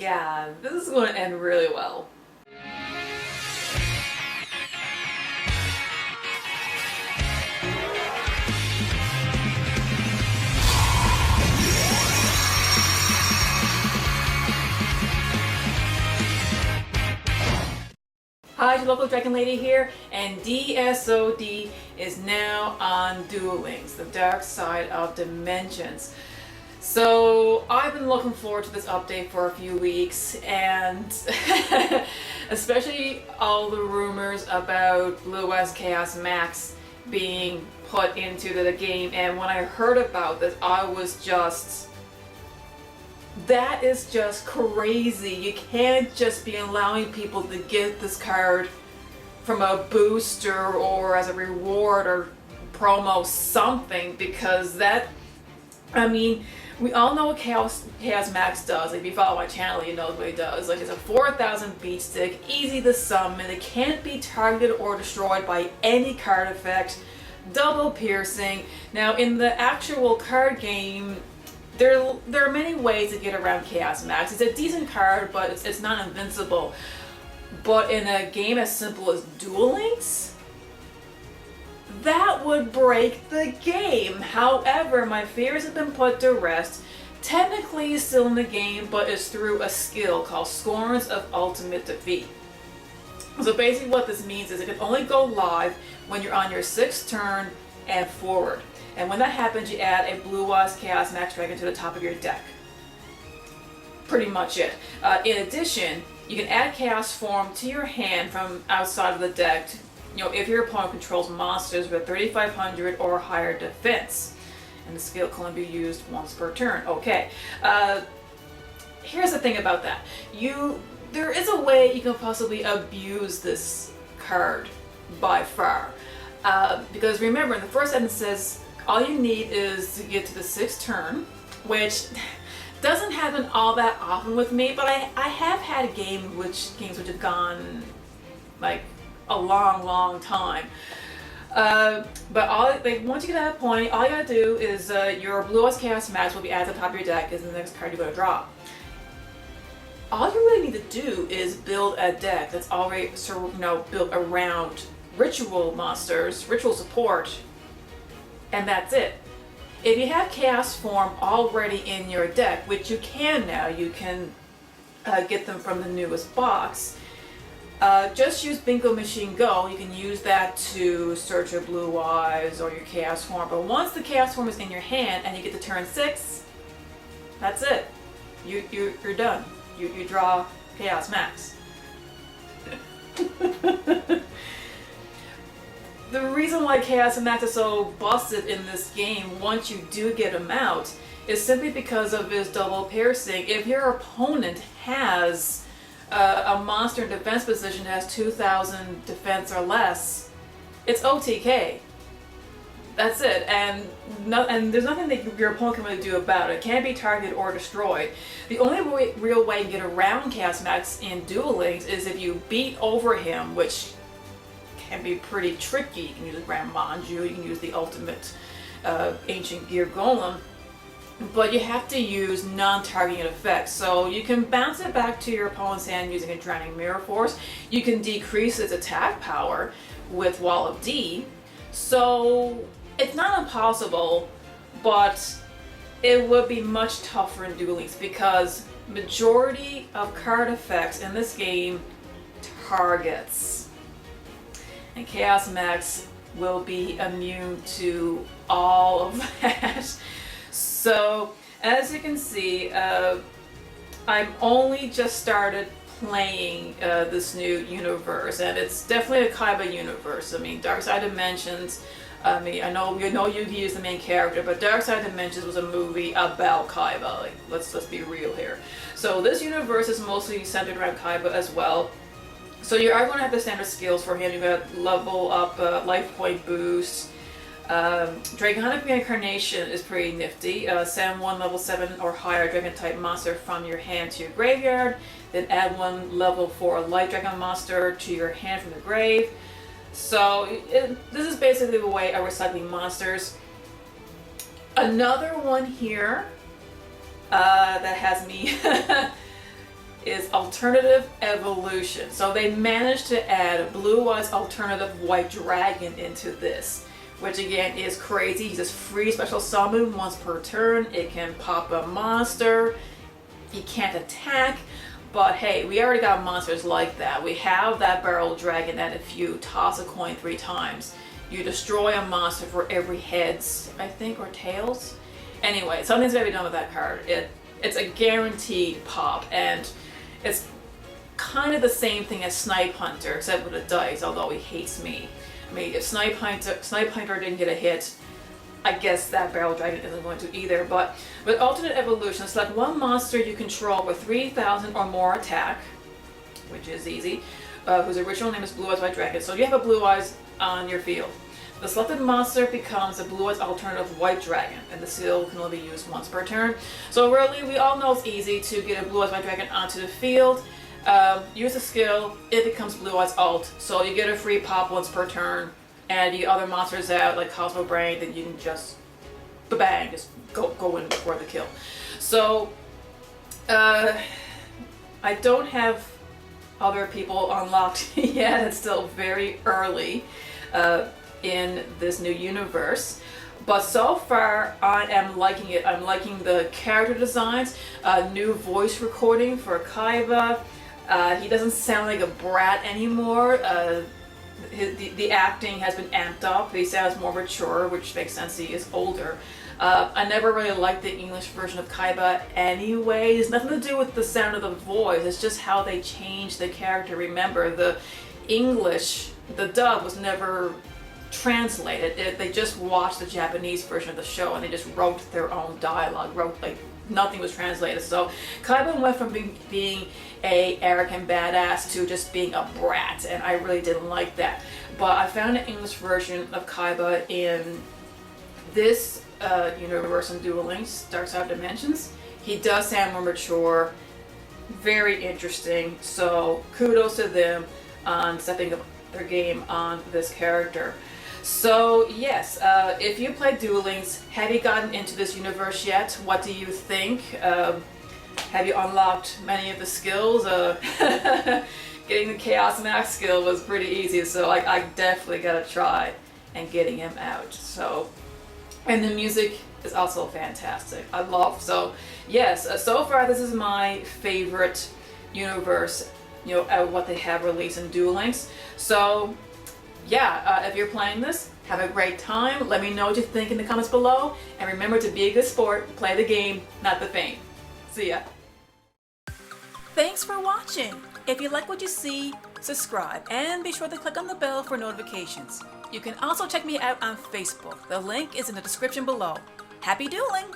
Yeah, this is going to end really well. Hi, your local Dragon Lady here, and DSOD is now on Duel Links, the Dark Side of Dimensions. So I've been looking forward to this update for a few weeks, and especially all the rumors about Blue West Chaos Max being put into the game. And when I heard about this, I was just... that is just crazy. You can't just be allowing people to get this card from a booster or as a reward or promo something, because that, I mean, we all know what Chaos Max does. Like, if you follow my channel, you know what he does. Like, it's a 4,000 beat stick, easy to summon, it can't be targeted or destroyed by any card effect, double piercing. Now, in the actual card game, there are many ways to get around Chaos Max. It's a decent card, but it's not invincible. But in a game as simple as Duel Links, that would break the game. However, my fears have been put to rest. Technically, it's still in the game, but it's through a skill called Scorns of Ultimate Defeat. So basically what this means is it can only go live when you're on your 6th turn and forward. And when that happens, you add a Blue West Chaos Max Dragon to the top of your deck. Pretty much it. In addition, you can add Chaos Form to your hand from outside of the deck, if your opponent controls monsters with 3,500 or higher defense. And the skill can only be used once per turn. Okay. Here's the thing about that. There is a way you can possibly abuse this card by far. Because remember, in the first sentence it says, all you need is to get to the 6th turn, which doesn't happen all that often with me, but I have had games which have gone like a long time. But once you get to that point, all you gotta do is your Blue West Chaos Max will be added to the top of your deck as the next card you're gonna draw. All you really need to do is build a deck that's already built around ritual monsters, ritual support, and that's it. If you have Chaos Form already in your deck, which you can now, you can get them from the newest box, just use Bingo Machine Go. You can use that to search your Blue Eyes or your Chaos Form, but once the Chaos Form is in your hand and you get to turn 6, that's it. You're done. You draw Chaos Max. The reason why Chaos Max is so busted in this game, once you do get him out, is simply because of his double piercing. If your opponent has a monster in defense position that has 2,000 defense or less, it's OTK. That's it, and there's nothing that your opponent can really do about it. It can't be targeted or destroyed. The only real way to get around Chaos Max in Duel Links is if you beat over him, which can be pretty tricky. You can use Grand Manju, you can use the ultimate Ancient Gear Golem, but you have to use non-targeting effects. So you can bounce it back to your opponent's hand using a Drowning Mirror Force. You can decrease its attack power with Wall of D. So it's not impossible, but it would be much tougher in Duel Links because majority of card effects in this game targets. And Chaos Max will be immune to all of that. So, as you can see, I've only just started playing this new universe, and it's definitely a Kaiba universe. I mean, Dark Side Dimensions, I know Yugi is the main character, but Dark Side Dimensions was a movie about Kaiba. Like, let's be real here. So this universe is mostly centered around Kaiba as well. So you are going to have the standard skills for him. You've got level up, life point boost. Dragonic Reincarnation is pretty nifty. Send one level 7 or higher dragon type monster from your hand to your graveyard. Then add one level 4 light dragon monster to your hand from the grave. So this is basically the way of recycling monsters. Another one here that has me is Alternative Evolution. So they managed to add a Blue Eyes Alternative White Dragon into this, which again is crazy. He's just free special summon once per turn. It can pop a monster. He can't attack, but hey, we already got monsters like that. We have that Barrel Dragon that if you toss a coin 3 times, you destroy a monster for every heads, I think, or tails. Anyway, something's gotta be done with that card. It's a guaranteed pop, and it's kind of the same thing as Snipe Hunter, except with a dice, although he hates me. I mean, if Snipe Hunter didn't get a hit, I guess that Barrel Dragon isn't going to either. But with Alternate Evolution, select one monster you control with 3,000 or more attack, which is easy, whose original name is Blue Eyes White Dragon. So you have a Blue Eyes on your field. The selected monster becomes a Blue Eyes Alternative White Dragon, and the skill can only be used once per turn. So really, we all know it's easy to get a Blue Eyes White Dragon onto the field. Use the skill, it becomes Blue Eyes Alt, so you get a free pop once per turn, and you get other monsters out like Cosmo Brain, then you can just bang, just go in for the kill. So I don't have other people unlocked yet. It's still very early in this new universe. But so far, I am liking it. I'm liking the character designs, new voice recording for Kaiba. He doesn't sound like a brat anymore. The acting has been amped up. He sounds more mature, which makes sense. He is older. I never really liked the English version of Kaiba anyway. It's nothing to do with the sound of the voice. It's just how they changed the character. Remember, the English, the dub was never translated. They just watched the Japanese version of the show and they just wrote their own dialogue. Like nothing was translated. So Kaiba went from being a arrogant badass to just being a brat, and I really didn't like that. But I found an English version of Kaiba in this universe in Duel Links Dark Side of Dimensions. He does sound more mature, very interesting. So kudos to them on stepping up their game on this character. So yes, if you play Duel Links, have you gotten into this universe yet? What do you think? Have you unlocked many of the skills? Getting the Chaos Max skill was pretty easy, so I definitely gotta try and getting him out. So, and the music is also fantastic. I love, so yes, so far this is my favorite universe, what they have released in Duel Links. So yeah, if you're playing this, have a great time. Let me know what you think in the comments below, and remember to be a good sport, play the game, not the fame. See ya. Thanks for watching. If you like what you see, subscribe and be sure to click on the bell for notifications. You can also check me out on Facebook. The link is in the description below. Happy dueling!